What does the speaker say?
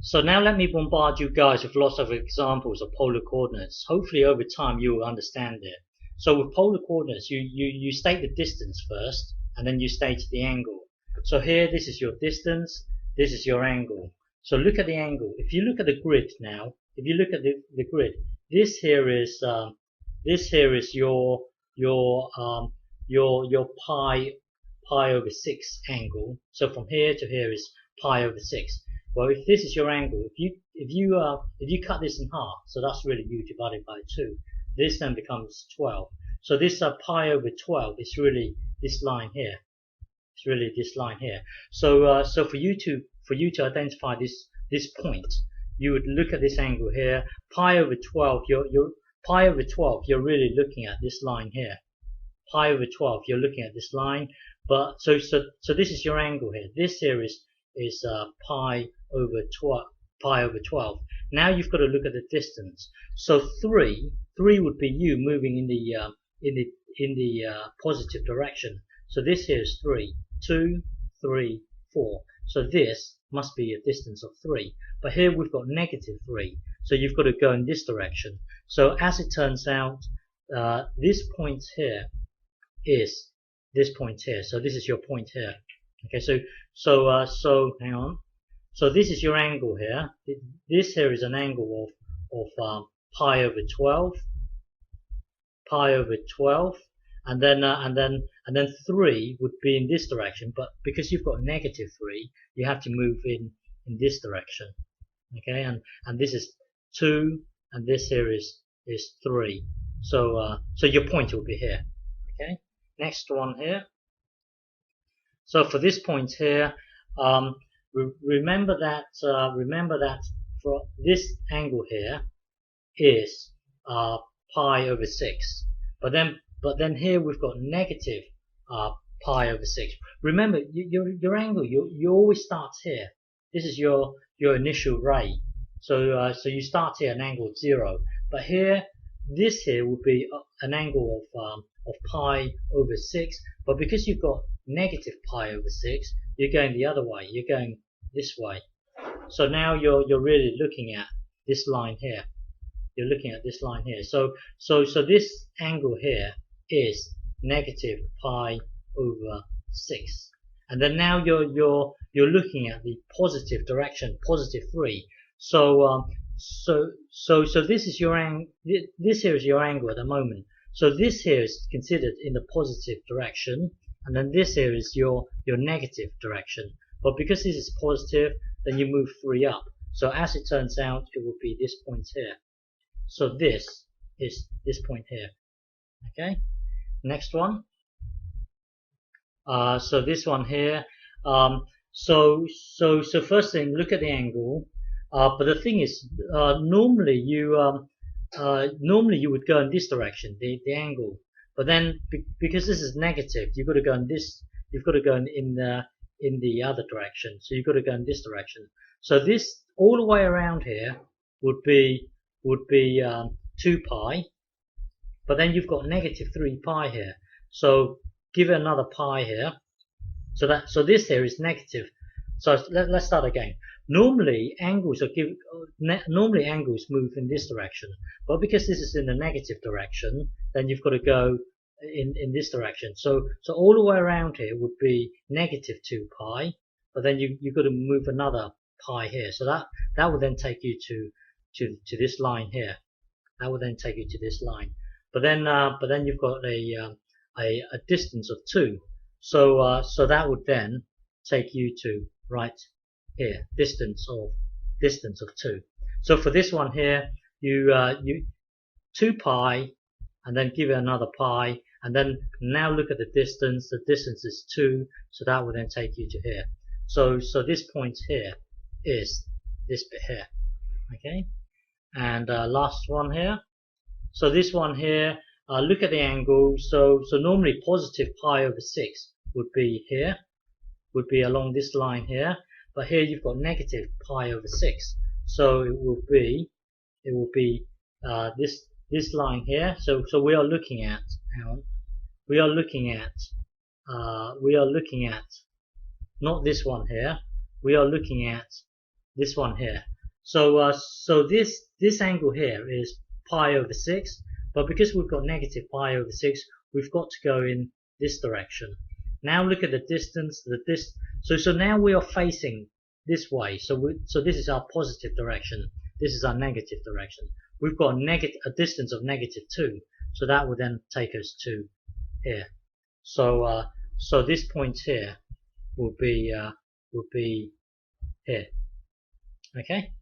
So now let me bombard you guys with lots of examples of polar coordinates. Hopefully over time you will understand it. So with polar coordinates, you state the distance first, and then you state the angle. So here, this is your distance, this is your angle. So look at the angle. If you look at the grid now, if you look at the grid, this here is your pi over 6 angle. So from here to here is pi over 6. Well, if this is your angle, if you cut this in half, so that's really u divided by 2. This then becomes 12. So this pi over 12 is really this line here. It's really this line here. So for you to identify this point, you would look at this angle here. Pi over 12. Pi over 12. You're really looking at this line here. Pi over 12. You're looking at this line. But so this is your angle here. This here is pi over 12. Now you've got to look at the distance. So 3 would be you moving in the positive direction. So this here is 3, 2, 3, 4. So this must be a distance of 3. But here we've got negative 3. So you've got to go in this direction. So as it turns out, this point here is this point here. So this is your point here. Okay, so hang on. So this is your angle here. This here is an angle of pi over 12, and then 3 would be in this direction. But because you've got negative 3, you have to move in this direction. Okay, and this is 2, and this here is 3. So your point will be here. Okay, next one here. So for this point here, remember that for this angle here is pi over 6, but then here we've got negative pi over 6. Remember, your angle you always starts here. This is your initial ray. So you start here an angle of 0, but here this here will be an angle of pi over 6. But because you've got negative pi over 6, you're going the other way. You're going this way. So now you're really looking at this line here. You're looking at this line here. So this angle here is negative pi over 6. And then now you're looking at the positive direction, positive 3. So this is your angle. This here is your angle at the moment. So this here is considered in the positive direction, and then this here is your negative direction. But because this is positive, then you move 3 up. So as it turns out, it will be this point here. So this is this point here. Okay. Next one. So this one here. So first thing, look at the angle. But the thing is, normally you would go in this direction, the angle. But then because this is negative, you've got to go in this. You've got to go in the other direction. So you've got to go in this direction. So this all the way around here would be 2 pi. But then you've got negative 3 pi here. So give it another pi here. So this here is negative. So let's start again. Normally angles move in this direction, but because this is in the negative direction, then you've got to go in this direction. So all the way around here would be negative 2 pi, but then you've got to move another pi here. So that will then take you to this line here. That will then take you to this line. But then you've got a distance of 2. So that would then take you to right here, distance of 2. So for this one here, you 2 pi, and then give it another pi, and then now look at the distance. The distance is 2, so that will then take you to here. So this point here is this bit here. Okay, and last one here. So this one here, look at the angle. So normally positive pi over 6 would be here, would be along this line here. But here you've got negative pi over 6, so it will be this line here. So we are looking at, we are looking at not this one here. We are looking at this one here. So this angle here is pi over 6, but because we've got negative pi over 6, we've got to go in this direction. Now look at the distance. So now we are facing this way. So this is our positive direction. This is our negative direction. We've got a distance of -2, so that would then take us to here. So this point here will be here. Okay.